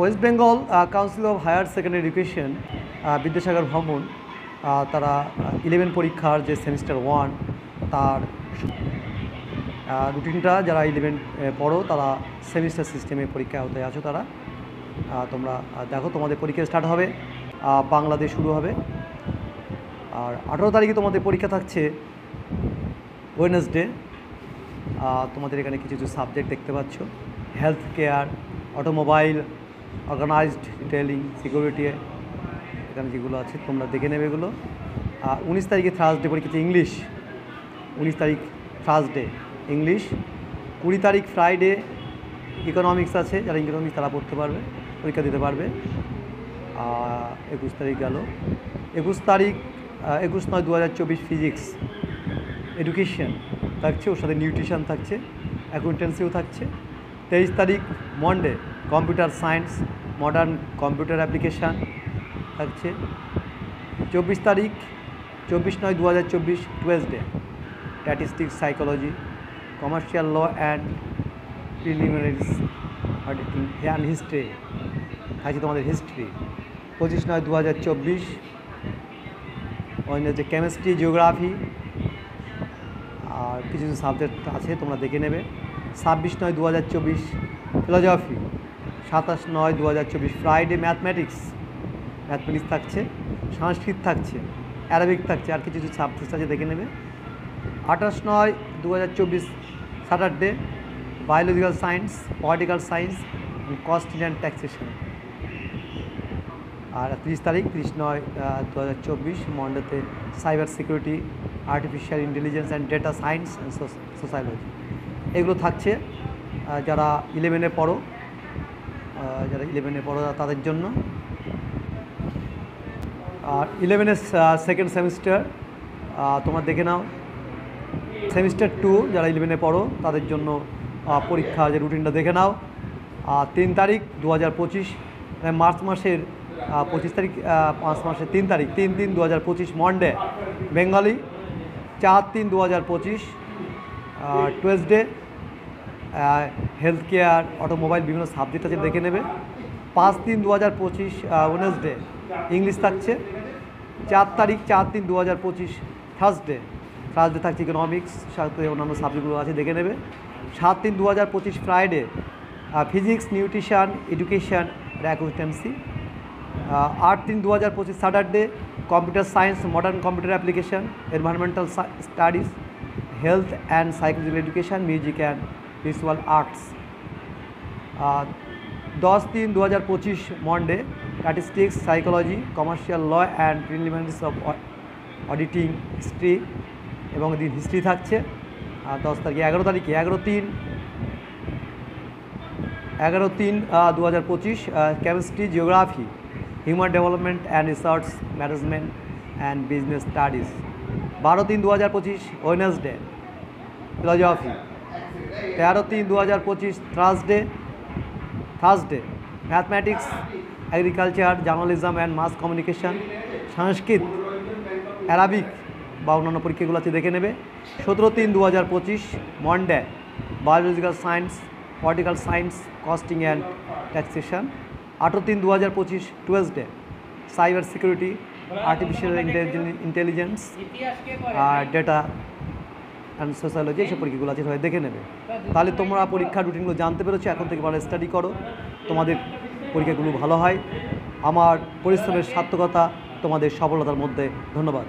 West Bengal council of higher secondary education Vidyasagar ভ্রমণ তারা 11 পরীক্ষার যে সেমিস্টার 1 তার রুটিনটা যারা 11 পড়ো তারা সেমিস্টার সিস্টেমে পরীক্ষা হতে আছো তারা তোমরা দেখো তোমাদের পরীক্ষা স্টার্ট হবে বাংলাদেশ শুরু হবে আর 18 তারিখে তোমাদের পরীক্ষা থাকছে ওয়েডনেসডে। তোমাদের এখানে কিছু কিছু সাবজেক্ট দেখতে পাচ্ছ, health care, automobile, organised retailing, security, এখানে যেগুলো আছে তোমরা দেখে নেবে এগুলো। 19 তারিখে থার্সডে পরীক্ষা আছে ইংলিশ, 19 তারিখ থার্সডে ইংলিশ। 20 তারিখ ফ্রাইডে ইকোনমিক্স আছে, যারা ইকোনমিক্স তারা পড়তে পারবে, পরীক্ষা দিতে পারবে। 21 তারিখ গেল। 21/9/2024 ফিজিক্স এডুকেশন থাকছে, ওর সাথে নিউট্রিশন থাকছে, অ্যাকাউন্টেন্সিও থাকছে। 23 তারিখ Monday computer science, modern computer application থাকছে। 24 তারিখ 24/9/2024 Tuesday statistics, psychology, commercial law and preliminaries auditing and history থাকছে তোমাদের হিস্ট্রি। 25/9/2024 ওয়েডনেসডে কেমিস্ট্রি, জিওগ্রাফি আর কিছু কিছু সাবজেক্ট আছে তোমরা দেখে নেবে। 26/9/2024 ফিলোজফি। 27/9/2024 ফ্রাইডে ম্যাথমেটিক্স থাকছে, সংস্কৃত থাকছে, অ্যারাবিক থাকছে, আর কিছু কিছু সাবজেক্ট আছে দেখে নেবে। 28/9/2024 Saturday biological science, political science, costing and taxation. আর 30 তারিখ 30/9/2024 মন্ডেতে cyber security, artificial intelligence and data science and sociology এগুলো থাকছে। যারা 11-এ পড়ো, তাদের জন্য। আর 11-এর সেকেন্ড সেমিস্টার তোমরা দেখে নাও। সেমিস্টার 2 যারা 11-এ পড়ো তাদের জন্য পরীক্ষা যে রুটিনটা দেখে নাও। 3 তারিখ 2025 মার্চ মাসের 25 তারিখ, 5 মাসের 3 তারিখ 3/3/2025 Monday Bengali. 4/3/2025 Tuesday health care, automobile, বিভিন্ন সাবজেক্ট আছে দেখে নেবে। 5/3/2025 ওয়েডনেসডে ইংলিশ থাকছে। 4 তারিখ 4/3/2025 থার্সডে থাকছে ইকোনমিক্স, সাথে অন্যান্য সাবজেক্টগুলো আছে দেখে নেবে। 7/3/2025 Friday physics, nutrition, education, accountancy. 8/3/2025 Saturday computer science, modern computer application, environmental studies, health and psychological education, music and visual arts. 10/3/2025 Monday statistics, psychology, commercial law and preliminaries of auditing, history এবং history থাকছে। 10 তারিখে 11 তারিখে 11/3/2025 chemistry, geography, human development and research management and business studies. 12/3/2025 Wednesday philosophy. 13/3/2025 Thursday mathematics, agriculture, journalism and mass communication, Sanskrit, Arabic বা অন্যান্য পরীক্ষাগুলো আছে দেখে নেবে। 17/3/2025 Monday biological science, political science, costing and taxation. 18/3/2025 Tuesday cyber security, artificial intelligence আর data and sociology, এইসব পরীক্ষাগুলো আছে সবাই দেখে নেবে। তাহলে তোমরা পরীক্ষার রুটিনগুলো জানতে পেরেছো, এখন থেকে ভালো স্টাডি করো, তোমাদের পরীক্ষাগুলো ভালো হয়। আমার পরিশ্রমের সার্থকতা তোমাদের সফলতার মধ্যে। ধন্যবাদ।